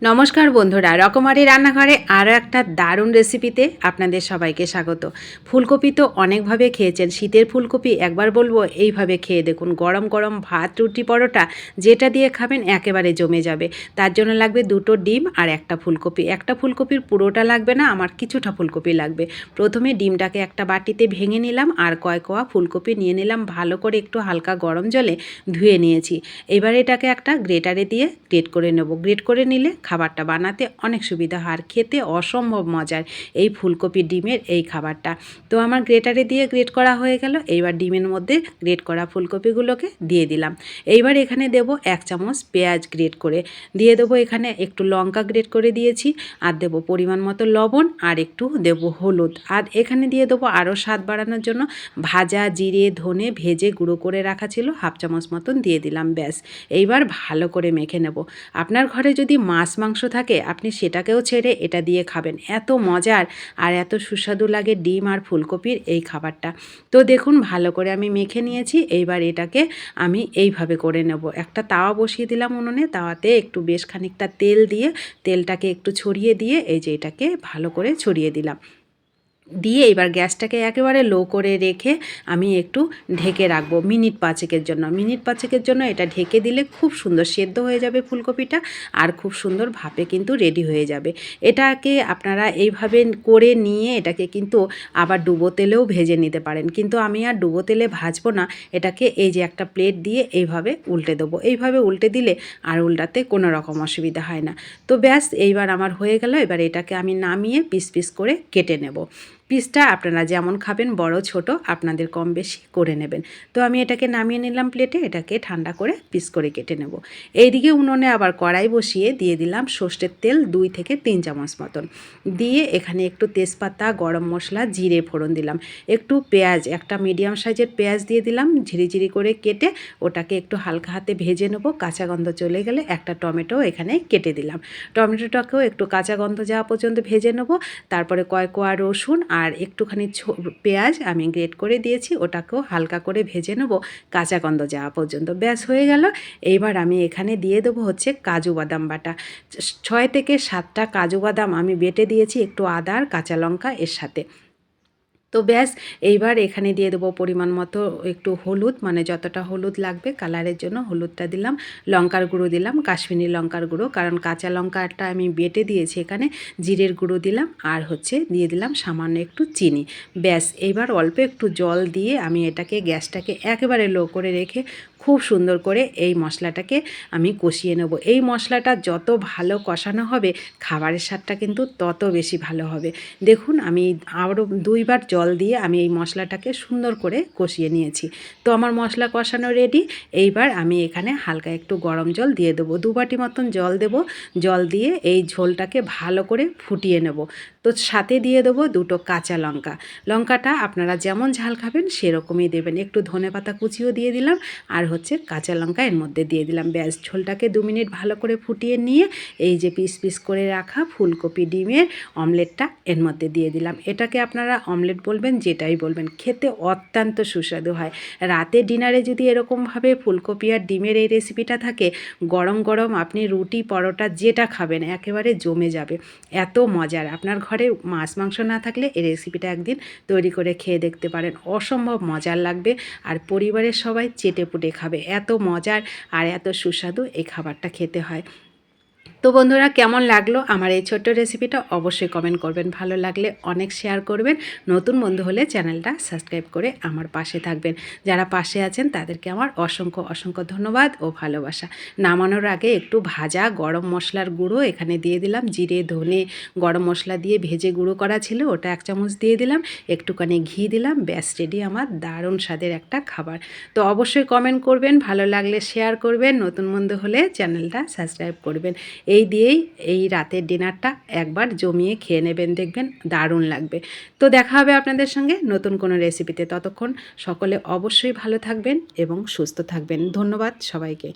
নমস্কার বন্ধুরা, রকমারি রান্নাঘরে আরও একটা দারুণ রেসিপিতে আপনাদের সবাইকে স্বাগত। ফুলকপি তো অনেকভাবে খেয়েছেন, শীতের ফুলকপি একবার বলবো এইভাবে খেয়ে দেখুন। গরম গরম ভাত, রুটি, পরোটা যেটা দিয়ে খাবেন একেবারে জমে যাবে। তার জন্য লাগবে দুটো ডিম আর একটা ফুলকপি। একটা ফুলকপির পুরোটা লাগবে না, আমার কিছুটা ফুলকপি লাগবে। প্রথমে ডিমটাকে একটা বাটিতে ভেঙে নিলাম আর কয় কোয়া ফুলকপি নিয়ে নিলাম, ভালো করে একটু হালকা গরম জলে ধুয়ে নিয়েছি। এবার এটাকে একটা গ্রেটারে দিয়ে গ্রেট করে নেব। গ্রেট করে নিলে খাবারটা বানাতে অনেক সুবিধা হয় আর খেতে অসম্ভব মজার এই ফুলকপি ডিমের এই খাবারটা। তো আমার গ্রেটারে দিয়ে গ্রেট করা হয়ে গেল। এইবার ডিমের মধ্যে গ্রেট করা ফুলকপিগুলোকে দিয়ে দিলাম। এইবার এখানে দেব 1 চামচ পেঁয়াজ গ্রেট করে, দিয়ে দেবো এখানে একটু লঙ্কা গ্রেট করে দিয়েছি, আর দেবো পরিমাণ মতো লবণ, আর একটু দেবো হলুদ, আর এখানে দিয়ে দেবো আরও স্বাদ বাড়ানোর জন্য ভাজা জিরে ধনে ভেজে গুঁড়ো করে রাখা ছিল 1/2 চামচ মতন দিয়ে দিলাম। ব্যাস, এইবার ভালো করে মেখে নেব। আপনার ঘরে যদি মাছ মাংস থাকে আপনি সেটাকেও ছেড়ে এটা দিয়ে খাবেন, এত মজার আর এত সুস্বাদু লাগে ডিম আর ফুলকপির এই খাবারটা। তো দেখুন ভালো করে আমি মেখে নিয়েছি। এইবার এটাকে আমি এইভাবে করে নেব। একটা তাওয়া বসিয়ে দিলাম উনুনে, তাওয়াতে একটু বেশ খানিকটা তেল দিয়ে তেলটাকে একটু ছড়িয়ে দিয়ে এই যে এটাকে ভালো করে ছড়িয়ে দিলাম। দিয়ে এবার গ্যাসটাকে একেবারে লো করে রেখে আমি একটু ঢেকে রাখবো মিনিট 5-এর জন্য। মিনিট 5-এর জন্য এটা ঢেকে দিলে খুব সুন্দর সেদ্ধ হয়ে যাবে ফুলকপিটা, আর খুব সুন্দর ভাপে কিন্তু রেডি হয়ে যাবে। এটাকে আপনারা এইভাবে করে নিয়ে এটাকে কিন্তু আবার ডুবো তেলেও ভেজে নিতে পারেন, কিন্তু আমি আর ডুবো তেলে ভাজবো না। এটাকে এই যে একটা প্লেট দিয়ে এইভাবে উল্টে দেবো। এইভাবে উল্টে দিলে আর উল্টাতে কোনো রকম অসুবিধা হয় না। তো ব্যাস, এইবার আমার হয়ে গেল। এবার এটাকে আমি নামিয়ে পিস পিস করে কেটে নেব। পিসটা আপনারা যেমন খাবেন, বড় ছোট আপনাদের কম বেশি করে নেবেন। তো আমি এটাকে নামিয়ে নিলাম প্লেটে, এটাকে ঠান্ডা করে পিস করে কেটে নেব। এইদিকে উনুনে আবার কড়াই বসিয়ে দিয়ে দিলাম সর্ষের তেল 2 থেকে 3 চামচ মতন, দিয়ে এখানে একটু তেজপাতা গরম মশলা জিরে ফোড়ন দিলাম, একটু পেঁয়াজ একটা মিডিয়াম সাইজের পেঁয়াজ দিয়ে দিলাম ঝিরিঝিরি করে কেটে, ওটাকে একটু হালকা হাতে ভেজে নেব। কাঁচা গন্ধ চলে গেলে একটা টমেটো এখানে কেটে দিলাম। টমেটোটাকেও একটু কাঁচা গন্ধ যাওয়া পর্যন্ত ভেজে নেব। তারপরে কয় কোয়া রসুন আর একটুখানি পেঁয়াজ আমি গ্রেট করে দিয়েছি, ওটাকেও হালকা করে ভেজে নেব কাঁচা গন্ধ যাওয়া পর্যন্ত। ব্যাস হয়ে গেল। এইবার আমি এখানে দিয়ে দেবো হচ্ছে কাজু বাদাম বাটা। 6 থেকে 7টা কাজু বাদাম আমি বেটে দিয়েছি, একটু আদা আর কাঁচা লঙ্কা এর সাথে। তো ব্যাস, এইবার এখানে দিয়ে দেবো পরিমাণ মতো একটু হলুদ, মানে যতটা হলুদ লাগবে কালারের জন্য হলুদটা দিলাম, লঙ্কার গুঁড়ো দিলাম কাশ্মীরি লঙ্কার গুঁড়ো, কারণ কাঁচা লঙ্কাটা আমি বেটে দিয়েছি এখানে, জিরের গুঁড়ো দিলাম, আর হচ্ছে দিয়ে দিলাম সামান্য একটু চিনি। ব্যাস, এইবার অল্প একটু জল দিয়ে আমি এটাকে গ্যাসটাকে একেবারে লো করে রেখে খুব সুন্দর করে এই মশলাটাকে আমি কষিয়ে নেব। এই মশলাটা যত ভালো কষানো হবে খাবারের স্বাদটা কিন্তু তত বেশি ভালো হবে। দেখুন আমি আরও 2বার জল দিয়ে আমি এই মশলাটাকে সুন্দর করে কষিয়ে নিয়েছি। তো আমার মশলা কষানো রেডি। এইবার আমি এখানে হালকা একটু গরম জল দিয়ে দেবো, 2 বাটি মতন জল দেব। জল দিয়ে এই ঝোলটাকে ভালো করে ফুটিয়ে নেব। তো সাথে দিয়ে দেবো 2টো কাঁচা লঙ্কা। লঙ্কাটা আপনারা যেমন ঝাল খাবেন সেরকমই দেবেন। একটু ধনেপাতা কুচিও দিয়ে দিলাম, আর হচ্ছে কাঁচা লঙ্কা এর মধ্যে দিয়ে দিলাম। ব্যাস, ঝোলটাকে 2 মিনিট ভালো করে ফুটিয়ে নিয়ে এই যে পিস পিস করে রাখা ফুলকপি ডিমের অমলেটটা এর মধ্যে দিয়ে দিলাম। এটাকে আপনারা অমলেট বলবেন যেটাই বলবেন, খেতে অত্যন্ত সুস্বাদু হয়। রাতে ডিনারে যদি এরকমভাবে ফুলকপি আর ডিমের এই রেসিপিটা থাকে, গরম গরম আপনি রুটি পরোটা যেটা খাবেন একেবারে জমে যাবে, এত মজার। আপনার ঘরে মাছ মাংস না থাকলে এই রেসিপিটা একদিন তৈরি করে খেয়ে দেখতে পারেন, অসম্ভব মজার লাগবে। আর পরিবারের সবাই চেটেপুটে খাবে, এত মজার আর এত সুস্বাদু এই খাবারটা খেতে হয়। তো বন্ধুরা, কেমন লাগলো আমার এই ছোট্ট রেসিপিটা অবশ্যই কমেন্ট করবেন, ভালো লাগলে অনেক শেয়ার করবেন। নতুন বন্ধু হলে চ্যানেলটা সাবস্ক্রাইব করে আমার পাশে থাকবেন। যারা পাশে আছেন তাদেরকে আমার অসংখ্য অসংখ্য ধন্যবাদ ও ভালোবাসা। নামানোর আগে একটু ভাজা গরম মশলার গুঁড়ো এখানে দিয়ে দিলাম, জিরে ধনে গরম মশলা দিয়ে ভেজে গুঁড়ো করা ছিল ওটা 1 চামচ দিয়ে দিলাম, একটুখানি ঘি দিলাম। ব্যাস রেডি আমার দারুণ স্বাদের একটা খাবার। তো অবশ্যই কমেন্ট করবেন, ভালো লাগলে শেয়ার করবেন, নতুন বন্ধু হলে চ্যানেলটা সাবস্ক্রাইব করবেন। এই দিয়েই এই রাতের ডিনারটা একবার জমিয়ে খেয়ে নেবেন, দেখবেন দারুণ লাগবে। তো দেখা হবে আপনাদের সঙ্গে নতুন কোনো রেসিপিতে। ততক্ষণ সকলে অবশ্যই ভালো থাকবেন এবং সুস্থ থাকবেন। ধন্যবাদ সবাইকে।